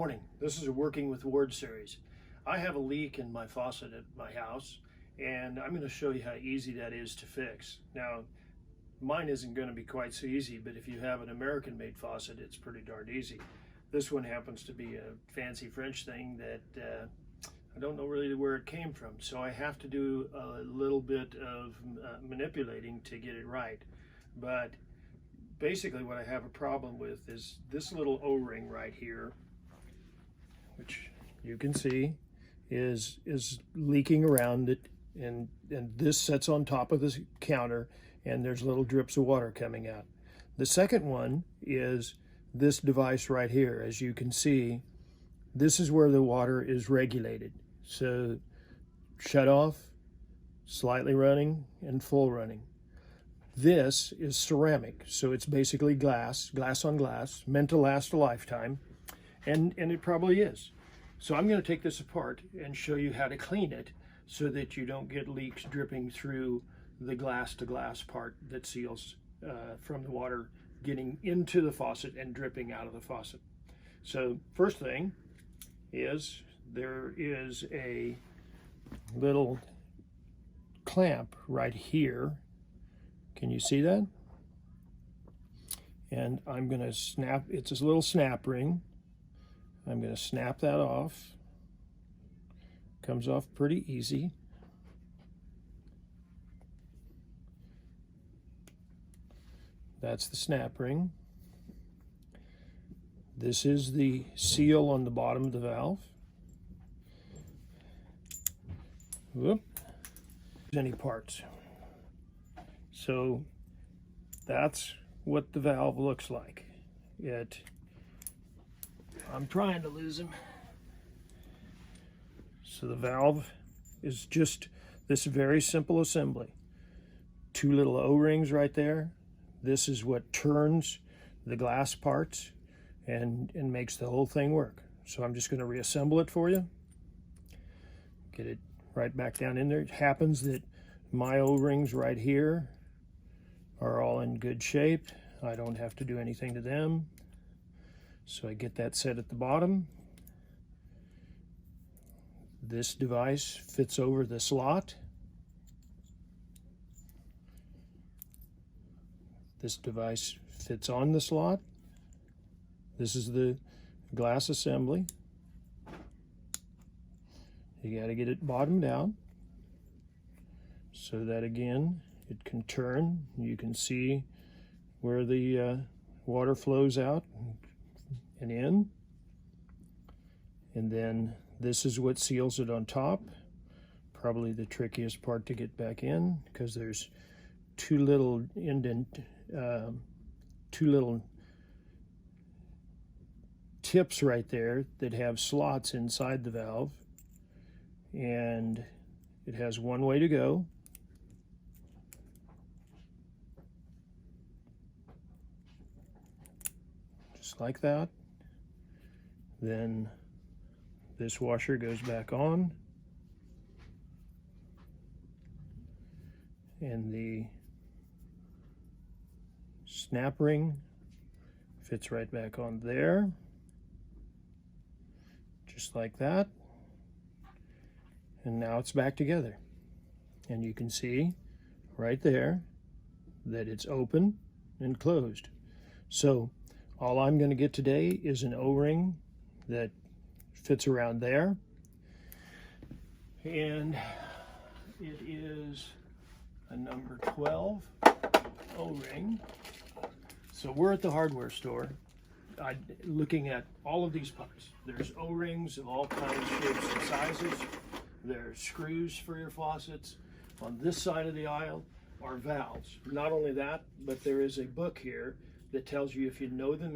morning. This is a Working with Ward series. I have a leak in my faucet at my house, and I'm going to show you how easy that is to fix. Now, mine isn't going to be quite so easy, but if you have an American-made faucet, it's pretty darn easy. This one happens to be a fancy French thing that I don't know really where it came from, so I have to do a little bit of manipulating to get it right. But basically what I have a problem with is this little O-ring right here, which you can see is leaking around it, and this sits on top of this counter, and there's little drips of water coming out. The second one is this device right here. As you can see, this is where the water is regulated. So shut off, slightly running, and full running. This is ceramic, so it's basically glass on glass, meant to last a lifetime, and it probably is. So I'm going to take this apart and show you how to clean it so that you don't get leaks dripping through the glass-to-glass part that seals from the water getting into the faucet and dripping out of the faucet. So first thing is there is a little clamp right here. Can you see that? And I'm going to snap, it's a little snap ring. I'm going to snap that off. Comes off pretty easy. That's the snap ring. This is the seal on the bottom of the valve. Whoop. Any parts. So that's what the valve looks like. I'm trying to lose him. So the valve is just this very simple assembly. Two little O-rings right there. This is what turns the glass parts and makes the whole thing work. So I'm just going to reassemble it for you. Get it right back down in there. It happens that my O-rings right here are all in good shape. I don't have to do anything to them. So I get that set at the bottom. This device fits over the slot. This device fits on the slot. This is the glass assembly. You got to get it bottomed out so that again it can turn. You can see where the water flows out and in. And then this is what seals it on top. Probably the trickiest part to get back in, because there's two little tips right there that have slots inside the valve, and it has one way to go. Just like that. Then this washer goes back on, and the snap ring fits right back on there, just like that. And now it's back together, and you can see right there that it's open and closed. So all I'm going to get today is an O-ring that fits around there, and it is a number 12 O-ring. So we're at the hardware store looking at all of these parts. There's O-rings of all kinds, shapes, and sizes. There's screws for your faucets. On this side of the aisle are valves. Not only that, but there is a book here that tells you, if you know the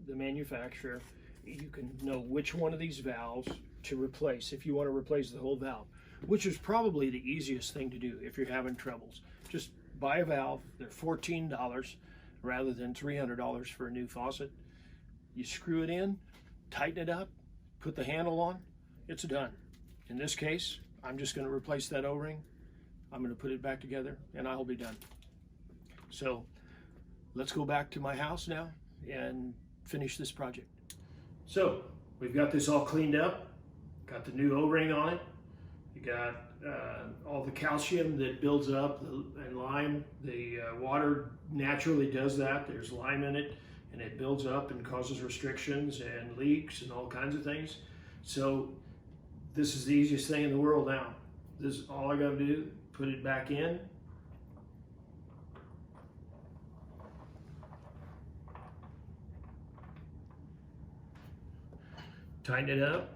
manufacturer, you can know which one of these valves to replace if you want to replace the whole valve, which is probably the easiest thing to do if you're having troubles. Just buy a valve. They're $14 rather than $300 for a new faucet. You screw it in, tighten it up, put the handle on, it's done. In this case, I'm just going to replace that O-ring. I'm going to put it back together, and I'll be done. So let's go back to my house now and finish this project. So we've got this all cleaned up, got the new O-ring on it. You got all the calcium that builds up and lime. The water naturally does that. There's lime in it, and it builds up and causes restrictions and leaks and all kinds of things. So this is the easiest thing in the world now. This is all I got to do, put it back in. Tighten it up.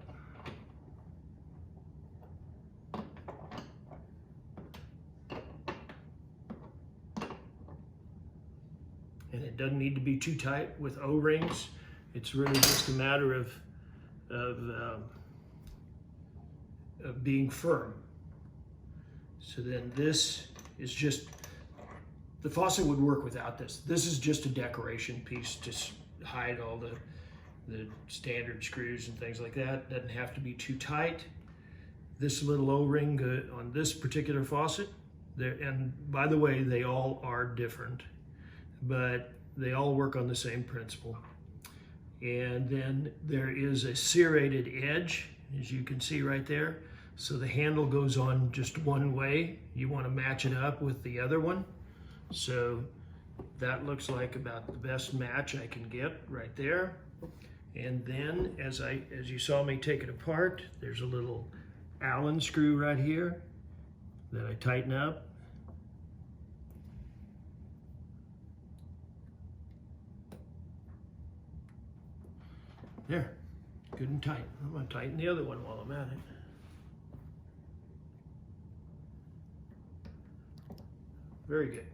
And it doesn't need to be too tight with O-rings. It's really just a matter of being firm. So then this is just, the faucet would work without this. This is just a decoration piece to hide all the standard screws and things like that. Doesn't have to be too tight. This little O-ring on this particular faucet, and by the way, they all are different, but they all work on the same principle. And then there is a serrated edge, as you can see right there. So the handle goes on just one way. You want to match it up with the other one. So that looks like about the best match I can get right there. And then as you saw me take it apart, there's a little Allen screw right here that I tighten up. There, good and tight. I'm going to tighten the other one while I'm at it. Very good.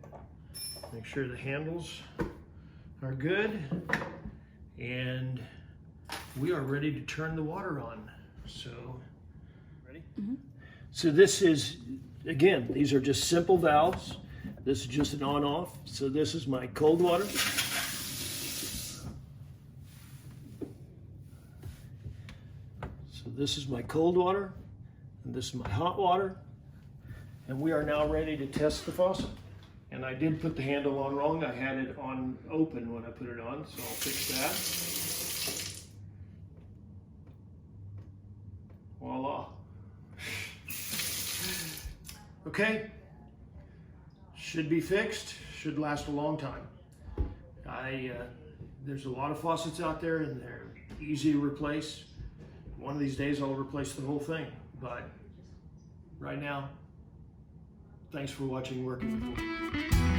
Make sure the handles are good, and we are ready to turn the water on. So, ready? Mm-hmm. So this is, again, these are just simple valves. This is just an on-off. So this is my cold water. So this is my cold water, and this is my hot water. And we are now ready to test the faucet. And I did put the handle on wrong. I had it on open when I put it on, so I'll fix that. Voila. Okay, should be fixed, should last a long time. There's a lot of faucets out there and they're easy to replace. One of these days I'll replace the whole thing, but right now, thanks for watching Working with Wood.